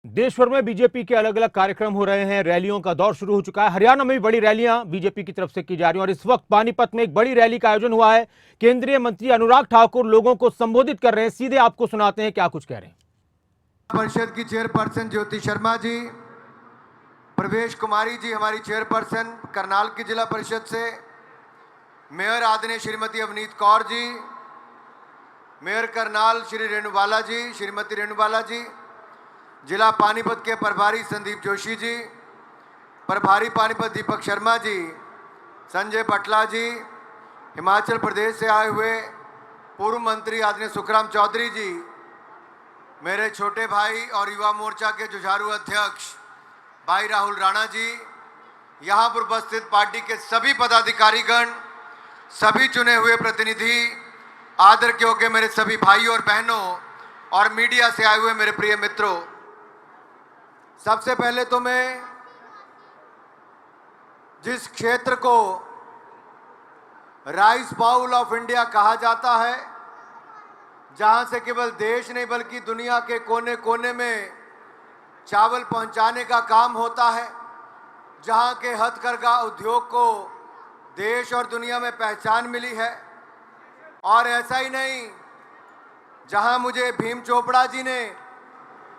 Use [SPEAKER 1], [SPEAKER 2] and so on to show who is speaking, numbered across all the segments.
[SPEAKER 1] देश भर में बीजेपी के अलग अलग कार्यक्रम हो रहे हैं। रैलियों का दौर शुरू हो चुका है। हरियाणा में भी बड़ी रैलियां बीजेपी की तरफ से की जा रही हैं और इस वक्त पानीपत में एक बड़ी रैली का आयोजन हुआ है। केंद्रीय मंत्री अनुराग ठाकुर लोगों को संबोधित कर रहे हैं। सीधे आपको सुनाते हैं क्या कुछ कह रहे हैं।
[SPEAKER 2] परिषद की चेयरपर्सन ज्योति शर्मा जी, प्रवेश कुमारी जी हमारी चेयरपर्सन करनाल की जिला परिषद से, मेयर आदरणीय श्रीमती अवनीत कौर जी, मेयर करनाल श्री रेणुबाला जी, श्रीमती रेणुबाला जी, जिला पानीपत के प्रभारी संदीप जोशी जी, प्रभारी पानीपत दीपक शर्मा जी, संजय पटला जी, हिमाचल प्रदेश से आए हुए पूर्व मंत्री आदरणीय सुखराम चौधरी जी, मेरे छोटे भाई और युवा मोर्चा के जुझारू अध्यक्ष भाई राहुल राणा जी, यहाँ पर उपस्थित पार्टी के सभी पदाधिकारीगण, सभी चुने हुए प्रतिनिधि, आदर के योग्य मेरे सभी भाइयों और बहनों और मीडिया से आए हुए मेरे प्रिय मित्रों, सबसे पहले तो मैं जिस क्षेत्र को राइस बाउल ऑफ इंडिया कहा जाता है, जहां से केवल देश नहीं बल्कि दुनिया के कोने कोने में चावल पहुंचाने का काम होता है, जहां के हथकरघा उद्योग को देश और दुनिया में पहचान मिली है। और ऐसा ही नहीं, जहां मुझे भीम चोपड़ा जी ने,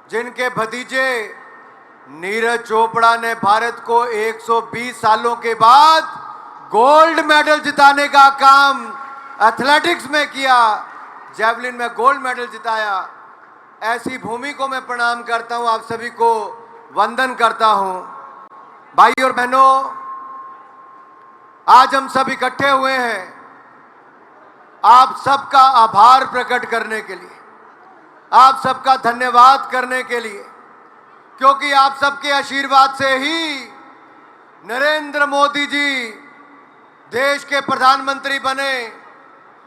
[SPEAKER 2] जिनके भतीजे नीरज चोपड़ा ने भारत को 120 सालों के बाद गोल्ड मेडल जिताने का काम एथलेटिक्स में किया, जेवलिन में गोल्ड मेडल जिताया, ऐसी भूमि को मैं प्रणाम करता हूं, आप सभी को वंदन करता हूं। भाई और बहनों, आज हम सब इकट्ठे हुए हैं आप सबका आभार प्रकट करने के लिए, आप सबका धन्यवाद करने के लिए, क्योंकि आप सबके आशीर्वाद से ही नरेंद्र मोदी जी देश के प्रधानमंत्री बने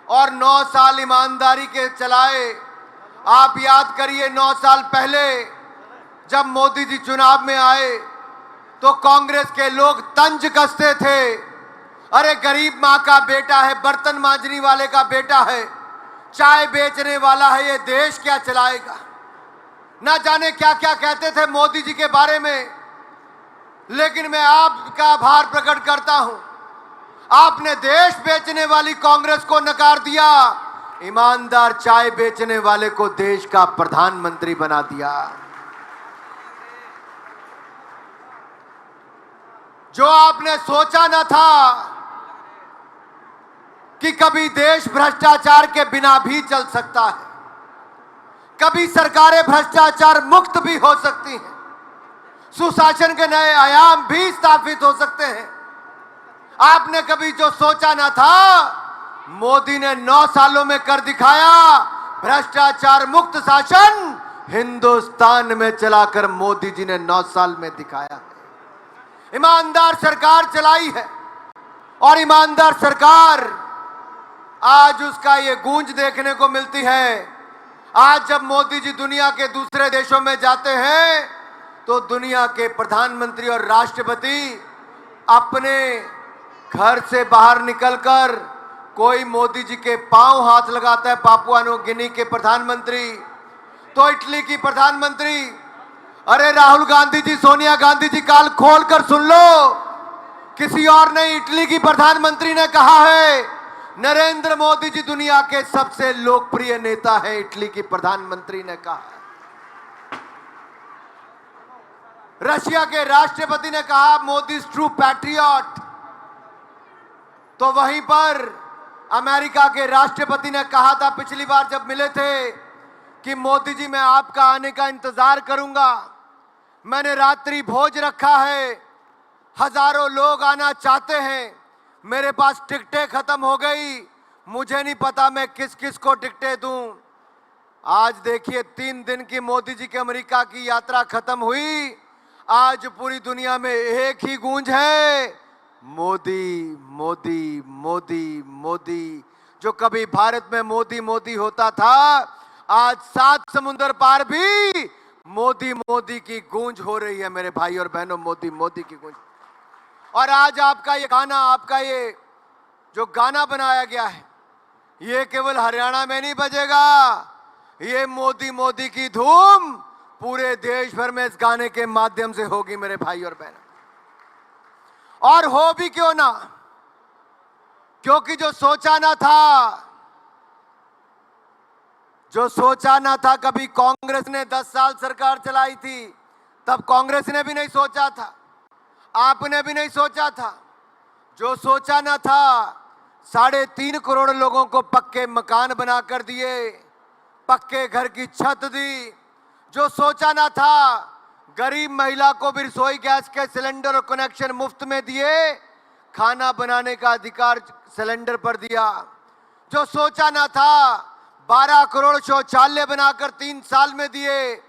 [SPEAKER 2] और 9 साल ईमानदारी के चलाए। आप याद करिए, 9 साल पहले जब मोदी जी चुनाव में आए तो कांग्रेस के लोग तंज कसते थे, अरे गरीब माँ का बेटा है, बर्तन मांजने वाले का बेटा है, चाय बेचने वाला है, ये देश क्या चलाएगा। ना जाने क्या क्या कहते थे मोदी जी के बारे में, लेकिन मैं आपका आभार प्रकट करता हूं, आपने देश बेचने वाली कांग्रेस को नकार दिया, ईमानदार चाय बेचने वाले को देश का प्रधानमंत्री बना दिया। जो आपने सोचा न था कि कभी देश भ्रष्टाचार के बिना भी चल सकता है, कभी सरकारें भ्रष्टाचार मुक्त भी हो सकती हैं, सुशासन के नए आयाम भी स्थापित हो सकते हैं, आपने कभी जो सोचा ना था, मोदी ने 9 सालों में कर दिखाया। भ्रष्टाचार मुक्त शासन हिंदुस्तान में चलाकर मोदी जी ने 9 साल में दिखाया है। ईमानदार सरकार चलाई है और ईमानदार सरकार, आज उसका ये गूंज देखने को मिलती है। आज जब मोदी जी दुनिया के दूसरे देशों में जाते हैं तो दुनिया के प्रधानमंत्री और राष्ट्रपति अपने घर से बाहर निकलकर कोई मोदी जी के पांव हाथ लगाता है, पापुआ न्यू गिनी के प्रधानमंत्री, तो इटली की प्रधानमंत्री, अरे राहुल गांधी जी, सोनिया गांधी जी, काल खोल कर सुन लो, किसी और नहीं, इटली की प्रधानमंत्री ने कहा है नरेंद्र मोदी जी दुनिया के सबसे लोकप्रिय नेता है, इटली की प्रधानमंत्री ने कहा। रशिया के राष्ट्रपति ने कहा मोदी इज ट्रू पैट्रियट। तो वहीं पर अमेरिका के राष्ट्रपति ने कहा था पिछली बार जब मिले थे कि मोदी जी मैं आपका आने का इंतजार करूंगा, मैंने रात्रि भोज रखा है, हजारों लोग आना चाहते हैं, मेरे पास टिकटें खत्म हो गई, मुझे नहीं पता मैं किस किस को टिकटें दूं। आज देखिए 3 दिन की मोदी जी की अमेरिका की यात्रा खत्म हुई, आज पूरी दुनिया में एक ही गूंज है, मोदी मोदी मोदी मोदी। जो कभी भारत में मोदी मोदी होता था, आज 7 समुंदर पार भी मोदी मोदी की गूंज हो रही है मेरे भाई और बहनों, मोदी मोदी की गूंज। और आज आपका ये गाना, आपका ये जो गाना बनाया गया है, ये केवल हरियाणा में नहीं बजेगा, ये मोदी मोदी की धूम पूरे देश भर में इस गाने के माध्यम से होगी मेरे भाई और बहन। और हो भी क्यों ना, क्योंकि जो सोचा ना था कभी कांग्रेस ने 10 साल सरकार चलाई थी, तब कांग्रेस ने भी नहीं सोचा था, आपने भी नहीं सोचा था। जो सोचा ना था 3.5 करोड़ लोगों को पक्के मकान बनाकर दिए, पक्के घर की छत दी। जो सोचा ना था गरीब महिला को भी रसोई गैस के सिलेंडर और कनेक्शन मुफ्त में दिए, खाना बनाने का अधिकार सिलेंडर पर दिया। जो सोचा ना था 12 करोड़ शौचालय बनाकर 3 साल में दिए।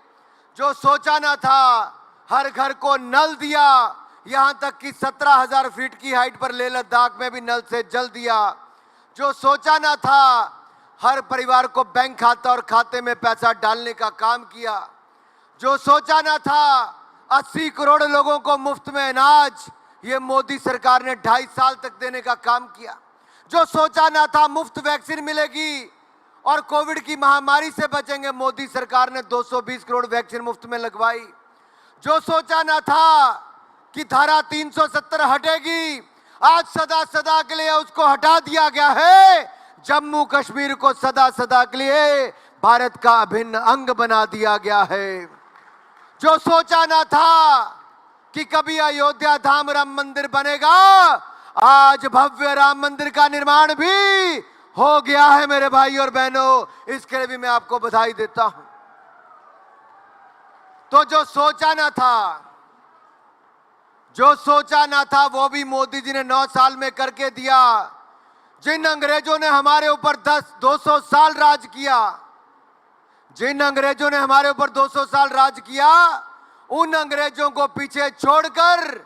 [SPEAKER 2] जो सोचा ना था हर घर को नल दिया, यहां तक कि 17,000 फीट की हाइट पर लेह लद्दाख में भी नल से जल दिया। जो सोचा ना था हर परिवार को बैंक खाता और खाते में पैसा डालने का काम किया। जो सोचा ना था 80 करोड़ लोगों को मुफ्त में अनाज, ये मोदी सरकार ने 2.5 साल तक देने का काम किया। जो सोचा ना था मुफ्त वैक्सीन मिलेगी और कोविड की महामारी से बचेंगे, मोदी सरकार ने 220 करोड़ वैक्सीन मुफ्त में लगवाई। जो सोचा ना था कि धारा 370 हटेगी, आज सदा सदा के लिए उसको हटा दिया गया है। जम्मू कश्मीर को सदा सदा के लिए भारत का अभिन्न अंग बना दिया गया है। जो सोचा ना था कि कभी अयोध्या धाम राम मंदिर बनेगा, आज भव्य राम मंदिर का निर्माण भी हो गया है मेरे भाई और बहनों। इसके लिए भी मैं आपको बधाई देता हूं। तो जो सोचा ना था वो भी मोदी जी ने 9 साल में करके दिया। जिन अंग्रेजों ने हमारे ऊपर 200 साल राज किया, उन अंग्रेजों को पीछे छोड़कर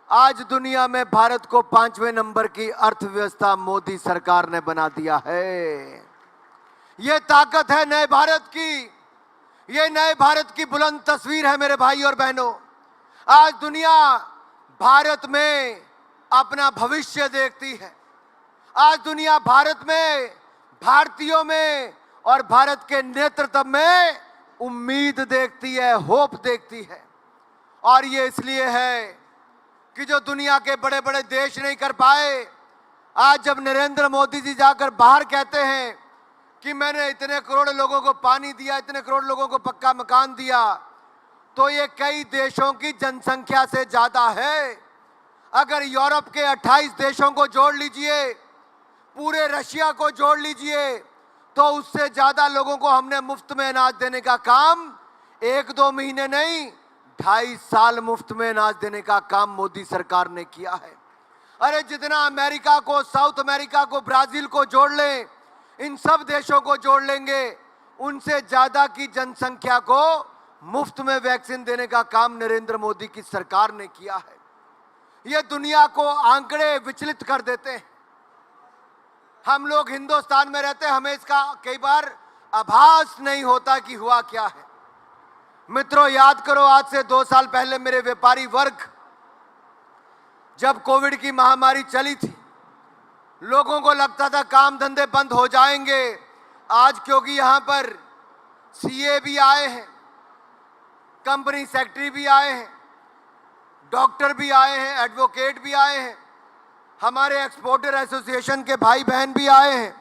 [SPEAKER 2] आज दुनिया में भारत को 5वें नंबर की अर्थव्यवस्था मोदी सरकार ने बना दिया है। ये ताकत है नए भारत की, ये नए भारत की बुलंद तस्वीर है मेरे भाई और बहनों। आज दुनिया भारत में अपना भविष्य देखती है। आज दुनिया भारत में, भारतीयों में और भारत के नेतृत्व में उम्मीद देखती है, होप देखती है। और ये इसलिए है कि जो दुनिया के बड़े बड़े देश नहीं कर पाए, आज जब नरेंद्र मोदी जी जाकर बाहर कहते हैं कि मैंने इतने करोड़ लोगों को पानी दिया, इतने करोड़ लोगों को पक्का मकान दिया, तो ये कई देशों की जनसंख्या से ज्यादा है। अगर यूरोप के 28 देशों को जोड़ लीजिए, पूरे रशिया को जोड़ लीजिए, तो उससे ज्यादा लोगों को हमने मुफ्त में अनाज देने का काम 1-2 महीने नहीं, 2.5 साल मुफ्त में अनाज देने का काम मोदी सरकार ने किया है। अरे जितना अमेरिका को, साउथ अमेरिका को, ब्राजील को जोड़ लें, इन सब देशों को जोड़ लेंगे, उनसे ज्यादा की जनसंख्या को मुफ्त में वैक्सीन देने का काम नरेंद्र मोदी की सरकार ने किया है। ये दुनिया को आंकड़े विचलित कर देते हैं। हम लोग हिंदुस्तान में रहते हैं, हमें इसका कई बार आभास नहीं होता कि हुआ क्या है। मित्रों, याद करो आज से 2 साल पहले मेरे व्यापारी वर्ग, जब कोविड की महामारी चली थी, लोगों को लगता था काम धंधे बंद हो जाएंगे। आज क्योंकि यहां पर सीए भी आए हैं, कंपनी सेक्रेटरी भी आए हैं, डॉक्टर भी आए हैं, एडवोकेट भी आए हैं, हमारे एक्सपोर्टर एसोसिएशन के भाई बहन भी आए हैं,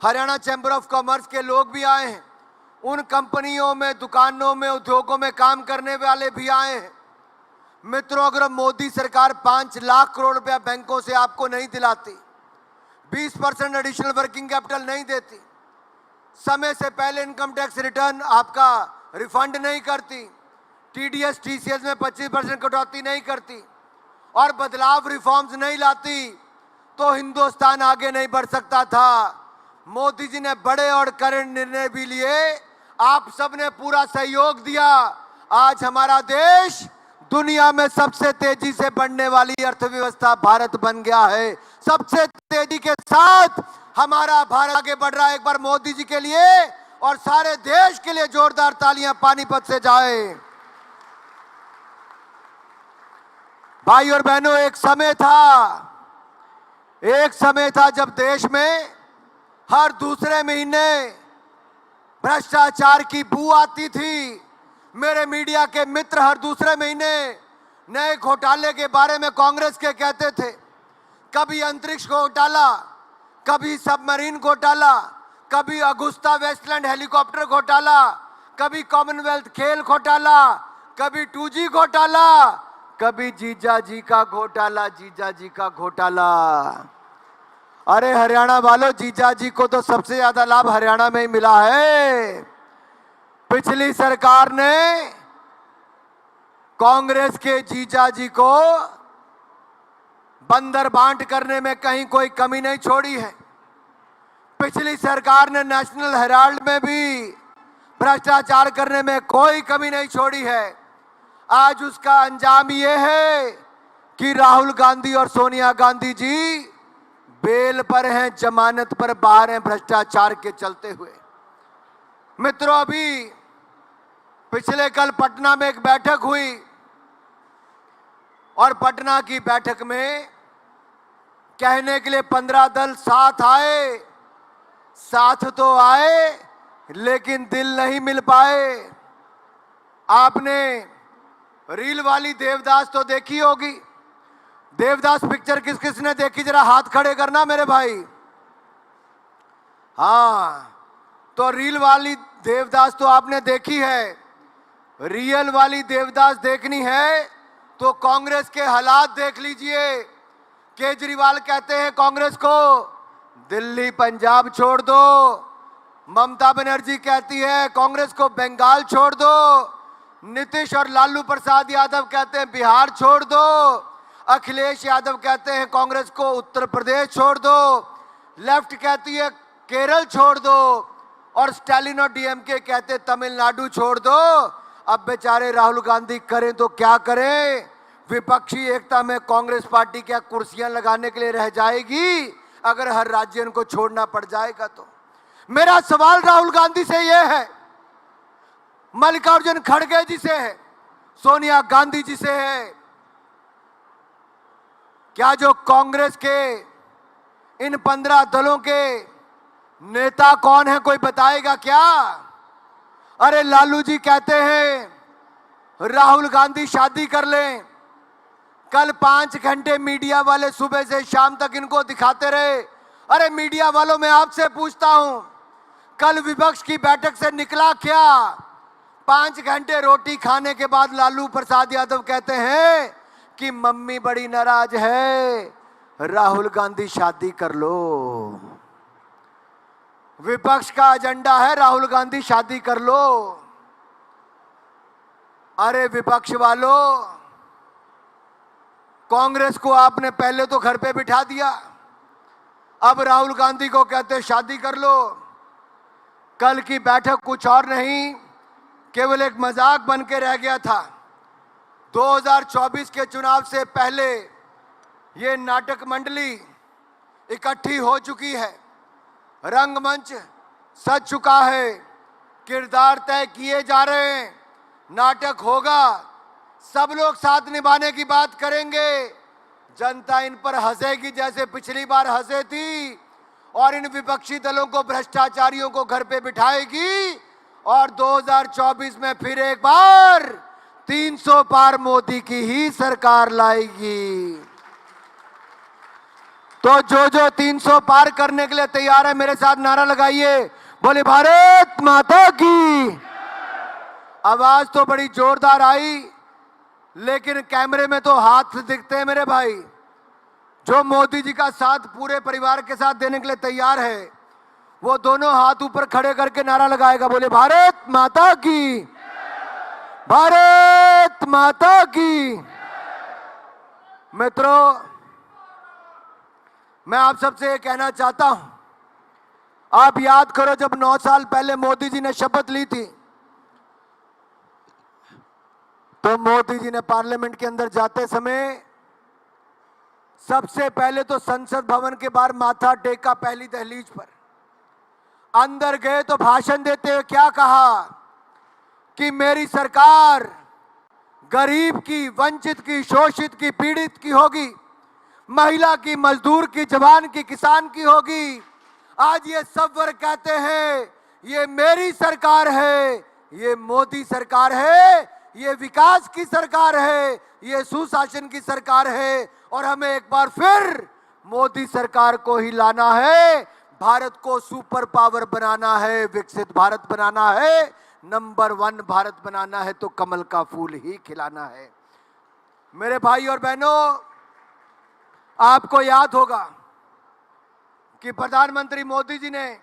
[SPEAKER 2] हरियाणा चैम्बर ऑफ कॉमर्स के लोग भी आए हैं, उन कंपनियों में, दुकानों में, उद्योगों में काम करने वाले भी आए हैं। मित्रों, अगर मोदी सरकार 5 लाख करोड़ रुपया बैंकों से आपको नहीं दिलाती, 20% एडिशनल वर्किंग कैपिटल नहीं देती, समय से पहले इनकम टैक्स रिटर्न आपका रिफंड नहीं करती, टीडीएस टीसीएस में 25% कटौती नहीं करती और बदलाव रिफॉर्म्स नहीं लाती, तो हिंदुस्तान आगे नहीं बढ़ सकता था। मोदी जी ने बड़े और कड़े निर्णय भी लिए, आप सबने पूरा सहयोग दिया। आज हमारा देश दुनिया में सबसे तेजी से बढ़ने वाली अर्थव्यवस्था भारत बन गया है। सबसे तेजी के साथ हमारा भारत आगे बढ़ रहा है। एक बार मोदी जी के लिए और सारे देश के लिए जोरदार तालियां पानीपत से जाए। भाई और बहनों, एक समय था जब देश में हर दूसरे महीने भ्रष्टाचार की बू आती थी। मेरे मीडिया के मित्र हर दूसरे महीने नए घोटाले के बारे में कांग्रेस के कहते थे। कभी अंतरिक्ष घोटाला, कभी सबमरीन घोटाला, कभी अगुस्ता वेस्टलैंड हेलीकॉप्टर घोटाला, कभी कॉमनवेल्थ खेल घोटाला, कभी 2G घोटाला, कभी जीजा जी का घोटाला, जीजा जी का घोटाला। अरे हरियाणा वालों, जीजा जी को तो सबसे ज्यादा लाभ हरियाणा में ही मिला है। पिछली सरकार ने कांग्रेस के जीजा जी को बंदर बांट करने में कहीं कोई कमी नहीं छोड़ी है। पिछली सरकार ने नेशनल हेराल्ड में भी भ्रष्टाचार करने में कोई कमी नहीं छोड़ी है। आज उसका अंजाम ये है कि राहुल गांधी और सोनिया गांधी जी बेल पर हैं, जमानत पर बाहर हैं भ्रष्टाचार के चलते हुए। मित्रों, अभी पिछले कल पटना में एक बैठक हुई और पटना की बैठक में कहने के लिए 15 दल साथ आए। साथ तो आए लेकिन दिल नहीं मिल पाए। आपने रील वाली देवदास तो देखी होगी। देवदास पिक्चर किस किस ने देखी, जरा हाथ खड़े करना मेरे भाई। हाँ, तो रील वाली देवदास तो आपने देखी है। रियल वाली देवदास देखनी है तो कांग्रेस के हालात देख लीजिए। केजरीवाल कहते हैं कांग्रेस को दिल्ली पंजाब छोड़ दो। ममता बनर्जी कहती है कांग्रेस को बंगाल छोड़ दो। नीतीश और लालू प्रसाद यादव कहते हैं बिहार छोड़ दो। अखिलेश यादव कहते हैं कांग्रेस को उत्तर प्रदेश छोड़ दो। लेफ्ट कहती है केरल छोड़ दो और स्टालिन और डीएमके कहते तमिलनाडु छोड़ दो। अब बेचारे राहुल गांधी करें तो क्या करें? विपक्षी एकता में कांग्रेस पार्टी क्या कुर्सियां लगाने के लिए रह जाएगी अगर हर राज्य को छोड़ना पड़ जाएगा? तो मेरा सवाल राहुल गांधी से यह है, मल्लिकार्जुन खड़गे जी से है, सोनिया गांधी जी से है, क्या जो कांग्रेस के इन 15 दलों के नेता कौन है कोई बताएगा क्या? अरे लालू जी कहते हैं राहुल गांधी शादी कर लें। कल 5 घंटे मीडिया वाले सुबह से शाम तक इनको दिखाते रहे। अरे मीडिया वालों, मैं आपसे पूछता हूं, कल विपक्ष की बैठक से निकला क्या? 5 घंटे रोटी खाने के बाद लालू प्रसाद यादव कहते हैं कि मम्मी बड़ी नाराज है, राहुल गांधी शादी कर लो। विपक्ष का एजेंडा है राहुल गांधी शादी कर लो। अरे विपक्ष वालों, कांग्रेस को आपने पहले तो घर पे बिठा दिया, अब राहुल गांधी को कहते शादी कर लो। कल की बैठक कुछ और नहीं, केवल एक मजाक बन के रह गया था। 2024 के चुनाव से पहले ये नाटक मंडली इकट्ठी हो चुकी है, रंगमंच सज चुका है, किरदार तय किए जा रहे हैं, नाटक होगा, सब लोग साथ निभाने की बात करेंगे। जनता इन पर हंसेगी जैसे पिछली बार हंसे थी और इन विपक्षी दलों को, भ्रष्टाचारियों को घर पे बिठाएगी और 2024 में फिर एक बार 300 पार मोदी की ही सरकार लाएगी। तो जो 300 पार करने के लिए तैयार है मेरे साथ नारा लगाइए, बोले भारत माता की। आवाज तो बड़ी जोरदार आई, लेकिन कैमरे में तो हाथ दिखते हैं मेरे भाई। जो मोदी जी का साथ पूरे परिवार के साथ देने के लिए तैयार है, वो दोनों हाथ ऊपर खड़े करके नारा लगाएगा, बोले भारत माता की, भारत माता की। मित्रों, मैं आप सबसे ये कहना चाहता हूं, आप याद करो जब 9 साल पहले मोदी जी ने शपथ ली थी, तो मोदी जी ने पार्लियामेंट के अंदर जाते समय सबसे पहले तो संसद भवन के बाहर माथा टेका, पहली दहलीज पर। अंदर गए तो भाषण देते हुए क्या कहा कि मेरी सरकार गरीब की, वंचित की, शोषित की, पीड़ित की होगी, महिला की, मजदूर की, जवान की, किसान की होगी। आज ये सब वर्ग कहते हैं ये मेरी सरकार है, ये मोदी सरकार है, ये विकास की सरकार है, ये सुशासन की सरकार है और हमें एक बार फिर मोदी सरकार को ही लाना है। भारत को सुपर पावर बनाना है, विकसित भारत बनाना है, नंबर 1 भारत बनाना है, तो कमल का फूल ही खिलाना है। मेरे भाई और बहनों, आपको याद होगा कि प्रधानमंत्री मोदी जी ने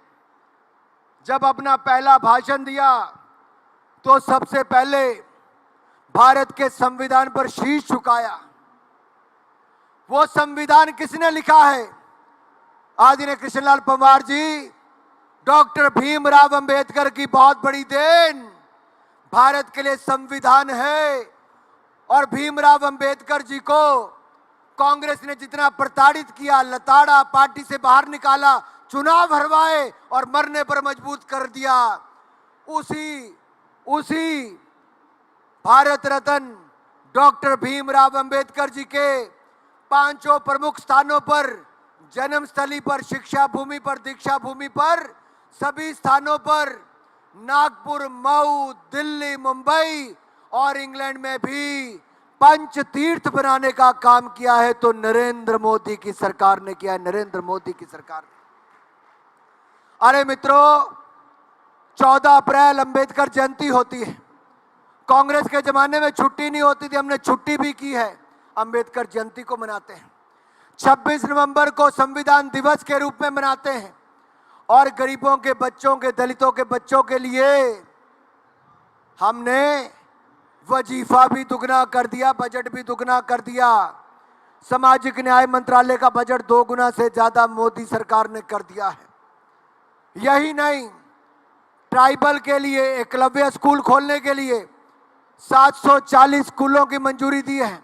[SPEAKER 2] जब अपना पहला भाषण दिया तो सबसे पहले भारत के संविधान पर शीश झुकाया। वो संविधान किसने लिखा है? आदरणीय कृष्णलाल पंवार जी, डॉक्टर भीमराव अंबेडकर की बहुत बड़ी देन भारत के लिए संविधान है। और भीमराव अंबेडकर जी को कांग्रेस ने जितना प्रताड़ित किया, लताड़ा, पार्टी से बाहर निकाला, चुनाव हरवाए और मरने पर मजबूर कर दिया, उसी भारत रत्न डॉक्टर भीमराव अंबेडकर जी के 5 प्रमुख स्थानों पर, जन्मस्थली पर, शिक्षा भूमि पर, दीक्षा भूमि पर, सभी स्थानों पर, नागपुर, मऊ, दिल्ली, मुंबई और इंग्लैंड में भी पंच तीर्थ बनाने का काम किया है तो नरेंद्र मोदी की सरकार ने किया है, नरेंद्र मोदी की सरकार ने। अरे मित्रों, 14 अप्रैल अंबेडकर जयंती होती है। कांग्रेस के जमाने में छुट्टी नहीं होती थी, हमने छुट्टी भी की है, अंबेडकर जयंती को मनाते हैं। 26 नवंबर को संविधान दिवस के रूप में मनाते हैं और गरीबों के बच्चों के, दलितों के बच्चों के लिए हमने वजीफा भी दुगना कर दिया, बजट भी दुगना कर दिया। सामाजिक न्याय मंत्रालय का बजट 2 गुना से ज्यादा मोदी सरकार ने कर दिया है। यही नहीं, ट्राइबल के लिए एकलव्य स्कूल खोलने के लिए 740 स्कूलों की मंजूरी दी है।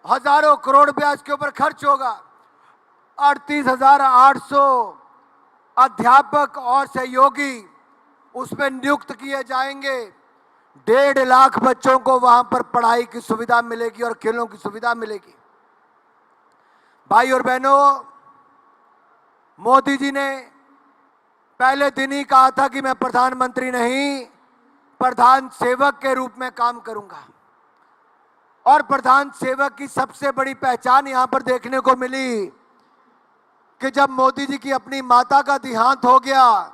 [SPEAKER 2] हजारों करोड़ रुपया इसके ऊपर खर्च होगा। 38,800 अध्यापक और सहयोगी उसमें नियुक्त किए जाएंगे। 1.5 लाख बच्चों को वहां पर पढ़ाई की सुविधा मिलेगी और खेलों की सुविधा मिलेगी। भाई और बहनों, मोदी जी ने पहले दिन ही कहा था कि मैं प्रधानमंत्री नहीं, प्रधान सेवक के रूप में काम करूंगा। और प्रधान सेवक की सबसे बड़ी पहचान यहां पर देखने को मिली कि जब मोदी जी की अपनी माता का देहांत हो गया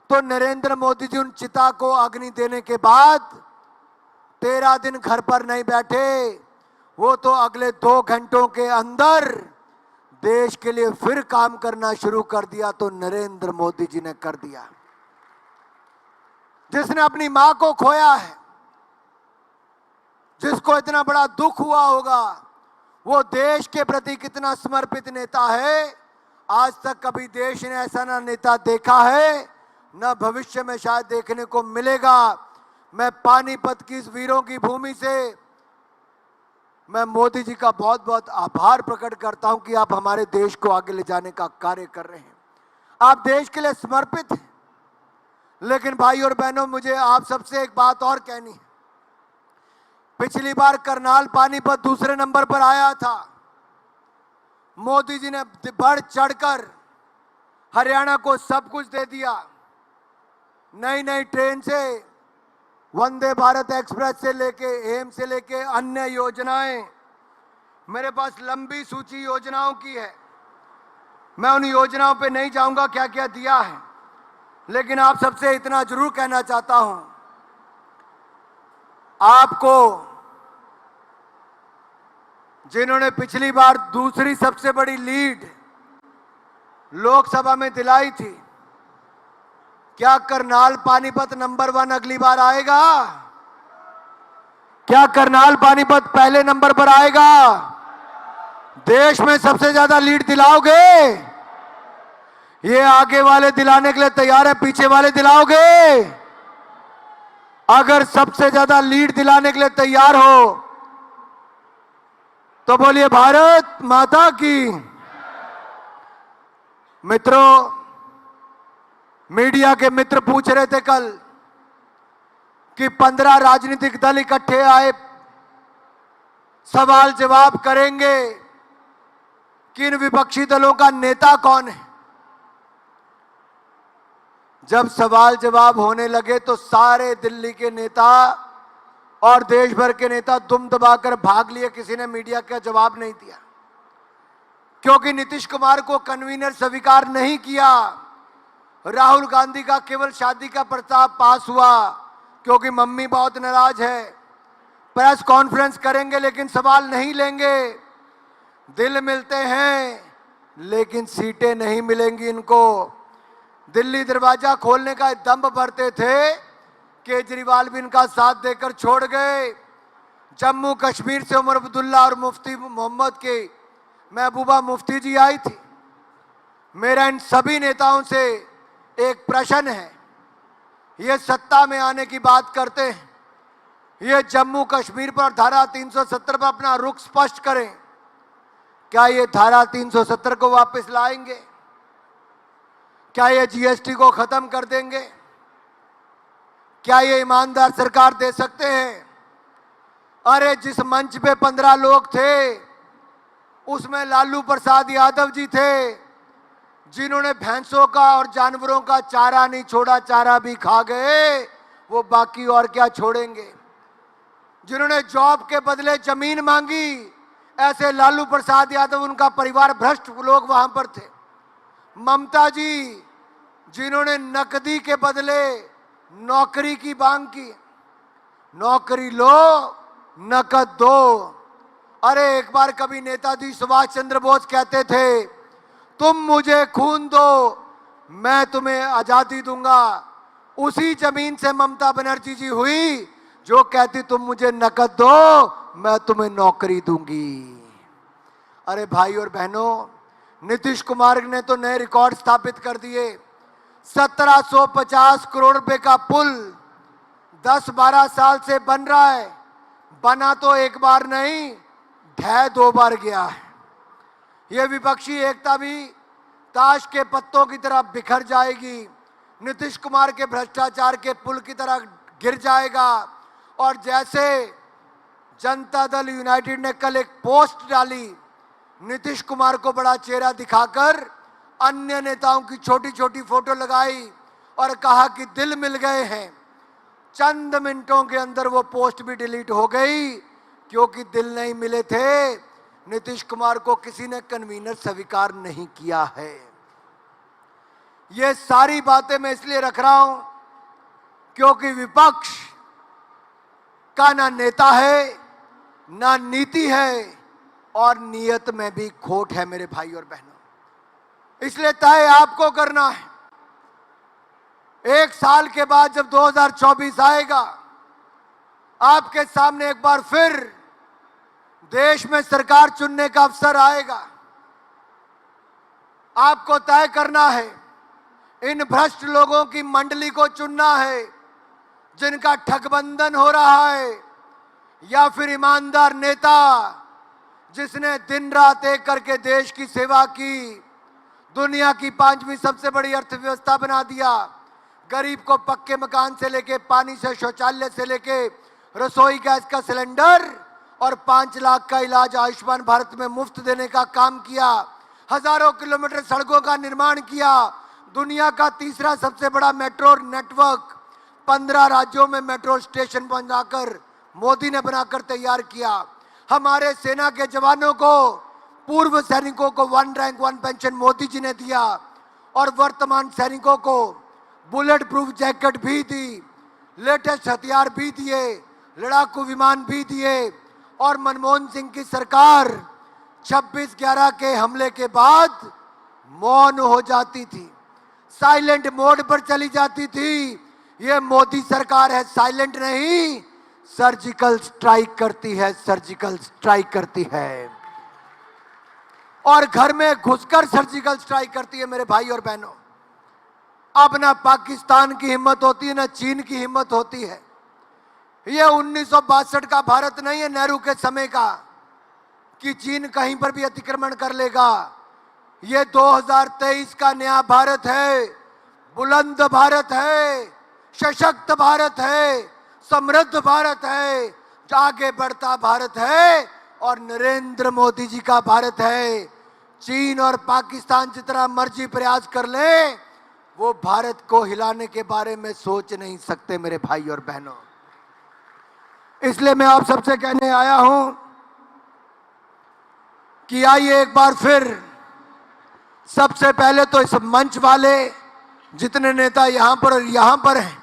[SPEAKER 2] तो नरेंद्र मोदी जी उन चिता को अग्नि देने के बाद 13 दिन घर पर नहीं बैठे, वो तो अगले 2 घंटों के अंदर देश के लिए फिर काम करना शुरू कर दिया। तो नरेंद्र मोदी जी ने कर दिया। जिसने अपनी मां को खोया है, जिसको इतना बड़ा दुख हुआ होगा, वो देश के प्रति कितना समर्पित नेता है। आज तक कभी देश ने ऐसा ना नेता देखा है, न भविष्य में शायद देखने को मिलेगा। मैं पानीपत की इस वीरों की भूमि से मैं मोदी जी का बहुत बहुत आभार प्रकट करता हूं कि आप हमारे देश को आगे ले जाने का कार्य कर रहे हैं। आप देश के लिए समर्पित हैं। लेकिन भाई और बहनों, मुझे आप सबसे एक बात और कहनी है। पिछली बार करनाल पानीपत दूसरे नंबर पर आया था। मोदी जी ने बढ़ चढ़कर हरियाणा को सब कुछ दे दिया। नई नई ट्रेन से, वंदे भारत एक्सप्रेस से लेके, एम्स से लेके अन्य योजनाएं, मेरे पास लंबी सूची योजनाओं की है। मैं उन योजनाओं पे नहीं जाऊंगा क्या क्या दिया है, लेकिन आप सबसे इतना जरूर कहना चाहता हूं, आपको जिन्होंने पिछली बार दूसरी सबसे बड़ी लीड लोकसभा में दिलाई थी, क्या करनाल पानीपत नंबर 1 अगली बार आएगा? क्या करनाल पानीपत पहले नंबर पर आएगा? देश में सबसे ज्यादा लीड दिलाओगे? ये आगे वाले दिलाने के लिए तैयार है, पीछे वाले दिलाओगे? अगर सबसे ज्यादा लीड दिलाने के लिए तैयार हो तो बोलिए भारत माता की। मित्रों, मीडिया के मित्र पूछ रहे थे कल कि 15 राजनीतिक दल इकट्ठे आए, सवाल जवाब करेंगे कि इन विपक्षी दलों का नेता कौन है। जब सवाल जवाब होने लगे तो सारे दिल्ली के नेता और देश भर के नेता दुम दबाकर भाग लिए, किसी ने मीडिया का जवाब नहीं दिया, क्योंकि नीतीश कुमार को कन्वीनर स्वीकार नहीं किया। राहुल गांधी का केवल शादी का प्रस्ताव पास हुआ क्योंकि मम्मी बहुत नाराज है। प्रेस कॉन्फ्रेंस करेंगे लेकिन सवाल नहीं लेंगे। दिल मिलते हैं लेकिन सीटें नहीं मिलेंगी इनको। दिल्ली दरवाजा खोलने का दम भरते थे, केजरीवाल भी इनका साथ देकर छोड़ गए। जम्मू कश्मीर से उमर अब्दुल्ला और मुफ्ती मोहम्मद की महबूबा मुफ्ती जी आई थी। मेरा इन सभी नेताओं से एक प्रश्न है, ये सत्ता में आने की बात करते हैं, ये जम्मू कश्मीर पर धारा 370 पर अपना रुख स्पष्ट करें। क्या ये धारा 370 को वापस लाएंगे? क्या ये जीएसटी को खत्म कर देंगे? क्या ये ईमानदार सरकार दे सकते हैं? अरे जिस मंच पे 15 लोग थे उसमें लालू प्रसाद यादव जी थे, जिन्होंने भैंसों का और जानवरों का चारा नहीं छोड़ा, चारा भी खा गए, वो बाकी और क्या छोड़ेंगे। जिन्होंने जॉब के बदले जमीन मांगी, ऐसे लालू प्रसाद यादव, उनका परिवार भ्रष्ट लोग वहां पर थे। ममता जी, जिन्होंने नकदी के बदले नौकरी की मांग की, नौकरी लो नकद दो। अरे एक बार कभी नेताजी सुभाष चंद्र बोस कहते थे, तुम मुझे खून दो मैं तुम्हें आजादी दूंगा। उसी जमीन से ममता बनर्जी जी हुई जो कहती तुम मुझे नकद दो मैं तुम्हें नौकरी दूंगी। अरे भाई और बहनों, नीतीश कुमार ने तो नए रिकॉर्ड स्थापित कर दिए। 1750 करोड़ रुपए का पुल 10-12 साल से बन रहा है। बना तो एक बार नहीं, ढह 2 बार गया है। यह विपक्षी एकता भी ताश के पत्तों की तरह बिखर जाएगी, नीतीश कुमार के भ्रष्टाचार के पुल की तरह गिर जाएगा। और जैसे जनता दल यूनाइटेड ने कल एक पोस्ट डाली, नीतीश कुमार को बड़ा चेहरा दिखाकर अन्य नेताओं की छोटी छोटी फोटो लगाई और कहा कि दिल मिल गए हैं। चंद मिनटों के अंदर वो पोस्ट भी डिलीट हो गई, क्योंकि दिल नहीं मिले थे। नीतीश कुमार को किसी ने कन्वीनर स्वीकार नहीं किया है। ये सारी बातें मैं इसलिए रख रहा हूं क्योंकि विपक्ष का ना नेता है, ना नीति है, और नियत में भी खोट है मेरे भाई और बहनों। इसलिए तय आपको करना है। 1 साल के बाद जब 2024 आएगा, आपके सामने एक बार फिर देश में सरकार चुनने का अवसर आएगा। आपको तय करना है, इन भ्रष्ट लोगों की मंडली को चुनना है जिनका ठगबंधन हो रहा है, या फिर ईमानदार नेता जिसने दिन रात एक करके देश की सेवा की, दुनिया की 5वीं सबसे बड़ी अर्थव्यवस्था बना दिया, गरीब को पक्के मकान से लेके पानी से शौचालय से लेके रसोई गैस का सिलेंडर और 5 लाख का इलाज आयुष्मान भारत में मुफ्त देने का काम किया, हजारों किलोमीटर सड़कों का निर्माण किया, दुनिया का 3रा सबसे बड़ा मेट्रो नेटवर्क 15 राज्यों में मेट्रो स्टेशन बनाकर मोदी ने बनाकर तैयार किया। हमारे सेना के जवानों को, पूर्व सैनिकों को 1 रैंक 1 पेंशन मोदी जी ने दिया, और वर्तमान सैनिकों को बुलेट प्रूफ जैकेट भी दी, लेटेस्ट हथियार भी दिए, लड़ाकू विमान भी दिए। और मनमोहन सिंह की सरकार 26/11 के हमले के बाद मौन हो जाती थी, साइलेंट मोड पर चली जाती थी। ये मोदी सरकार है, साइलेंट नहीं, सर्जिकल स्ट्राइक करती है, सर्जिकल स्ट्राइक करती है, और घर में घुसकर सर्जिकल स्ट्राइक करती है मेरे भाई और बहनों। अब ना पाकिस्तान की हिम्मत होती है, ना चीन की हिम्मत होती है। ये 1962 का भारत नहीं है, नेहरू के समय का, कि चीन कहीं पर भी अतिक्रमण कर लेगा। ये 2023 का नया भारत है, बुलंद भारत है, सशक्त भारत है, समृद्ध भारत है, आगे बढ़ता भारत है, और नरेंद्र मोदी जी का भारत है। चीन और पाकिस्तान जितना मर्जी प्रयास कर ले, वो भारत को हिलाने के बारे में सोच नहीं सकते मेरे भाई और बहनों। इसलिए मैं आप सबसे कहने आया हूं कि आइए एक बार फिर, सबसे पहले तो इस मंच वाले जितने नेता यहां पर और यहां पर हैं,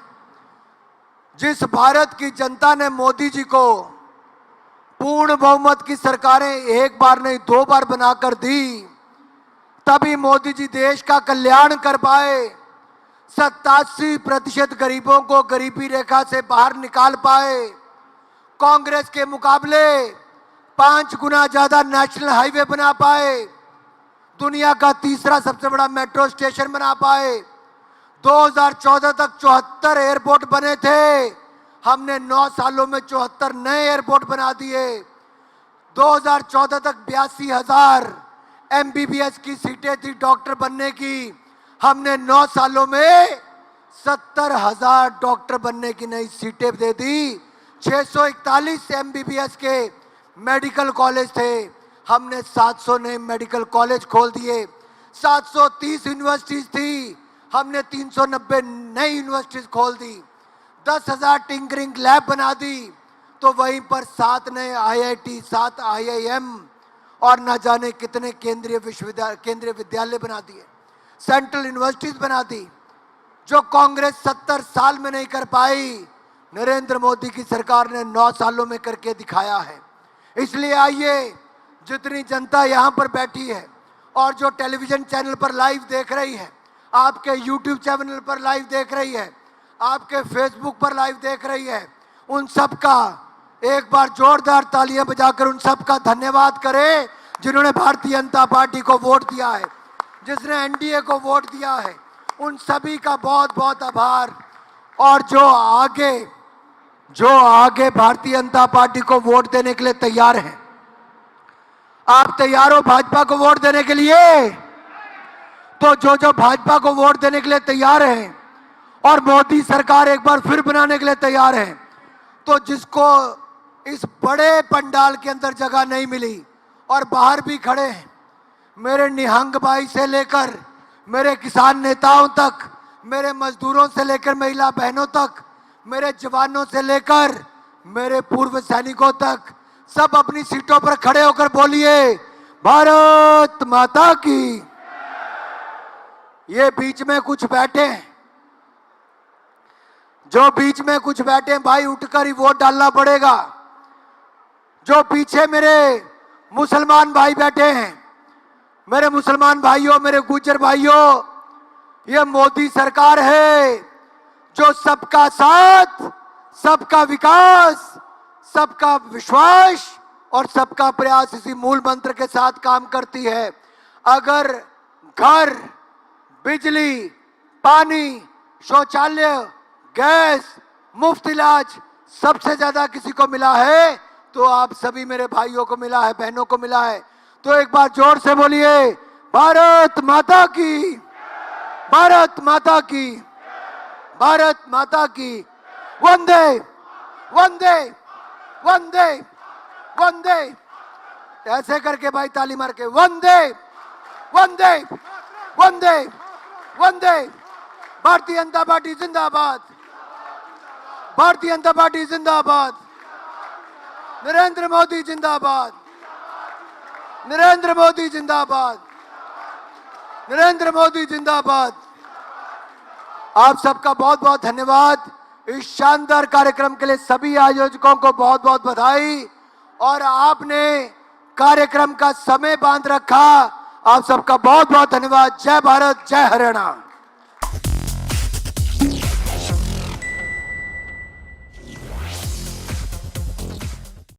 [SPEAKER 2] जिस भारत की जनता ने मोदी जी को पूर्ण बहुमत की सरकारें एक बार नहीं 2 बार बनाकर दी, तभी मोदी जी देश का कल्याण कर पाए। 87% गरीबों को गरीबी रेखा से बाहर निकाल पाए। कांग्रेस के मुकाबले 5 गुना ज्यादा नेशनल हाईवे बना पाए। दुनिया का तीसरा सबसे बड़ा मेट्रो स्टेशन बना पाए। 2014 तक 74 एयरपोर्ट बने थे, हमने 9 सालों में 74 नए एयरपोर्ट बना दिए। 2014 तक 82,000 MBBS की सीटें थी डॉक्टर बनने की, हमने 9 सालों में 70,000 डॉक्टर बनने की नई सीटें दे दी। 641 MBBS के मेडिकल कॉलेज थे, हमने 700 नए मेडिकल कॉलेज खोल दिए। 730 यूनिवर्सिटीज थी, हमने 390 नई यूनिवर्सिटीज खोल दी। 10,000 टिंकरिंग लैब बना दी, तो वहीं पर 7 नए IIT, 7 IIM और न जाने कितने केंद्रीय विद्यालय बना दिए, सेंट्रल यूनिवर्सिटीज बना दी। जो कांग्रेस 70 साल में नहीं कर पाई, नरेंद्र मोदी की सरकार ने 9 सालों में करके दिखाया है। इसलिए आइए, जितनी जनता यहाँ पर बैठी है और जो टेलीविजन चैनल पर लाइव देख रही है, आपके YouTube चैनल पर लाइव देख रही है, आपके फेसबुक पर लाइव देख रही है, उन सब का एक बार जोरदार तालियां बजाकर उन सब का धन्यवाद करें जिन्होंने भारतीय जनता पार्टी को वोट दिया है, जिसने NDA को वोट दिया है। उन सभी का बहुत बहुत आभार। और जो आगे भारतीय जनता पार्टी को वोट देने के लिए तैयार हैं, आप तैयार हो भाजपा को वोट देने के लिए? तो जो भाजपा को वोट देने के लिए तैयार हैं और मोदी सरकार एक बार फिर बनाने के लिए तैयार हैं, तो जिसको इस बड़े पंडाल के अंदर जगह नहीं मिली और बाहर भी खड़े हैं, मेरे निहंग भाई से लेकर मेरे किसान नेताओं तक, मेरे मजदूरों से लेकर महिला बहनों तक, मेरे जवानों से लेकर मेरे पूर्व सैनिकों तक, सब अपनी सीटों पर खड़े होकर बोलिए भारत माता की। ये बीच में कुछ बैठे हैं, जो बीच में कुछ बैठे हैं भाई, उठकर ही वोट डालना पड़ेगा। जो पीछे मेरे मुसलमान भाई बैठे हैं, मेरे मुसलमान भाइयों, मेरे गुज्जर भाइयों, ये मोदी सरकार है जो सबका साथ, सबका विकास, सबका विश्वास और सबका प्रयास, इसी मूल मंत्र के साथ काम करती है। अगर घर, बिजली, पानी, शौचालय, गैस, मुफ्त इलाज सबसे ज्यादा किसी को मिला है तो आप सभी मेरे भाइयों को मिला है, बहनों को मिला है। तो एक बार जोर से बोलिए भारत माता की, भारत माता की, भारत माता की। वंदे वंदे वंदे वंदे, ऐसे करके भाई ताली मार के वंदे वंदे वंदे वंदे। भारतीय जनता पार्टी जिंदाबाद, भारतीय जनता पार्टी जिंदाबाद, नरेंद्र मोदी जिंदाबाद, नरेंद्र मोदी जिंदाबाद, नरेंद्र मोदी जिंदाबाद। आप सबका बहुत बहुत धन्यवाद। इस शानदार कार्यक्रम के लिए सभी आयोजकों को बहुत बहुत बधाई। और आपने कार्यक्रम का समय बांध रखा, आप सबका बहुत बहुत धन्यवाद। जय भारत, जय हरियाणा।